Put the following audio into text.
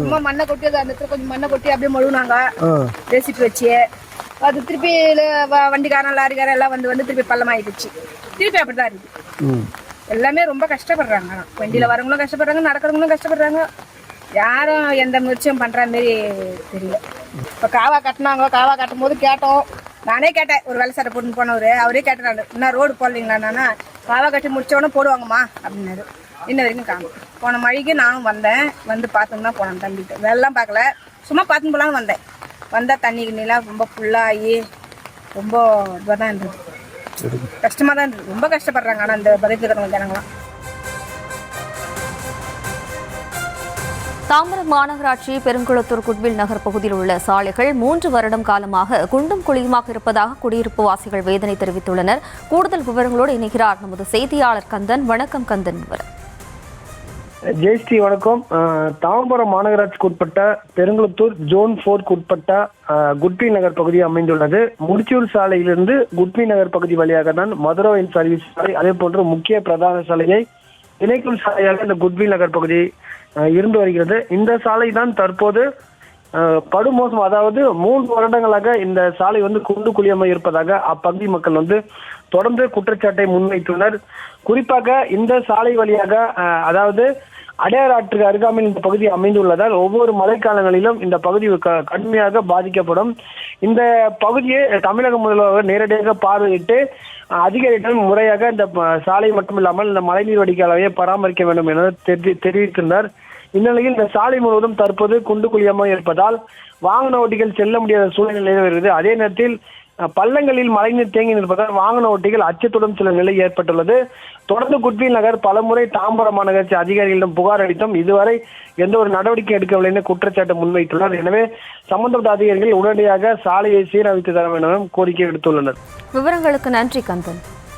சும்மா மண்ணை கொட்டி அந்த இடத்துல கொஞ்சம் மண்ணை கொட்டி அப்படியே மழுவுனாங்க ஜேசிபி வச்சு. அது திருப்பி வண்டிக்காரன் லாரிக்காரன் எல்லாம் வந்து திருப்பி பள்ளமாகி போச்சு. திருப்பி அப்படிதான் இருக்கு. எல்லாமே ரொம்ப கஷ்டப்படுறாங்க. வண்டியில வரவங்களும் கஷ்டப்படுறாங்க, நடக்கிறவங்களும் கஷ்டப்படுறாங்க. யாரும் எந்த முயற்சியும் பண்ற மாரி தெரியல. இப்போ காவா கட்டினாங்க, காவா கட்டும் போது கேட்டோம். நானே கேட்டேன், ஒரு வேலை சட்டை போட்டுன்னு போனவர் அவரே கேட்டாரு, இன்னும் ரோடு போடலீங்களா? நானா காவா கட்டி முடிச்சோடனே போடுவாங்கம்மா அப்படின்னாரு. இன்ன வரைக்கும் காணும். போன மழைக்கு நானும் வந்தேன், வந்து பார்த்துன்னு தான் போனேன் தம்பிட்டு. வெள்ளம் பார்க்கல, சும்மா பார்த்துன்னு போகலான்னு வந்தேன். வந்தால் தண்ணி கிண்ணிலாம் ரொம்ப ஃபுல்லாகி ரொம்ப இதுவாக தான் இருந்தது, கஷ்டமாக தான் இருந்தது. ரொம்ப கஷ்டப்படுறாங்க. ஆனால் இந்த பதவியில் இருக்கிறவங்க ஜனங்களாம். தாம்பரம் மாநகராட்சி பெருங்குளத்தூர் குட்வில் நகர் பகுதியில் உள்ள சாலைகள் 3 வருடம் காலமாக குண்டும் குழியுமாக இருப்பதாக குடியிருப்பு வாசிகள் வேதனை தெரிவித்துள்ளனர். கூடுதல் விவரங்களோடு இணைகிறார் நமது செய்தியாளர் கந்தன். வணக்கம் கந்தன். ஜெயஸ்ரீ வணக்கம். தாம்பரம் மாநகராட்சிக்கு உட்பட்ட பெருங்குளத்தூர் ஜோன் 4 உட்பட்ட குட்வி நகர் பகுதி அமைந்துள்ளது. முடிச்சூர் சாலையிலிருந்து குட்வி நகர் பகுதி வழியாக தான் மதுரை சர்வீஸ் சாலை, அதே போன்று முக்கிய பிரதான சாலையை இணைக்கும் சாலையாக இந்த குட்வி நகர் பகுதி இருந்து வருகிறது. இந்த சாலை தான் தற்போது படுமோசம், அதாவது 3 வருடங்களாக இந்த சாலை குண்டு குழியமாக இருப்பதாக அப்பகுதி மக்கள் தொடர்ந்து குற்றச்சாட்டை முன்வைத்துள்ளனர். குறிப்பாக இந்த சாலை வழியாக, அதாவது அடையாறு ஆற்றுக்கு அருகாமையில் இந்த பகுதி அமைந்துள்ளதால் ஒவ்வொரு மழைக்காலங்களிலும் இந்த பகுதி கடுமையாக பாதிக்கப்படும். இந்த பகுதியை தமிழக முதல்வர் நேரடியாக பார்வையிட்டு அதிகாரிகள் முறையாக இந்த சாலை மட்டுமில்லாமல் இந்த மழைநீர் வடிகாலை பராமரிக்க வேண்டும் என தெரிவிக்கின்றனர். இந்நிலையில் இந்த சாலை முழுவதும் தற்போது குண்டு குழியமாக இருப்பதால் வாகன ஓட்டிகள் செல்ல முடியாத சூழ்நிலை வருகிறது. அதே நேரத்தில் பள்ளங்களில் மழைநீர் தேங்கி நிற்பதால் வாகன ஓட்டிகள் அச்சத்துடன் சில நிலை ஏற்பட்டுள்ளது. தொடர்ந்து குட்வில் நகர் பலமுறை தாம்பரம் மாநகராட்சி அதிகாரிகளிடம் புகார் அளித்தும் இதுவரை எந்த ஒரு நடவடிக்கை எடுக்கவில்லை என குற்றச்சாட்டு முன்வைத்துள்ளனர். எனவே சம்பந்தப்பட்ட அதிகாரிகள் உடனடியாக சாலையை சீரமைத்து தர வேண்டும் என கோரிக்கை விடுத்துள்ளனர். விவரங்களுக்கு நன்றி கந்தன்.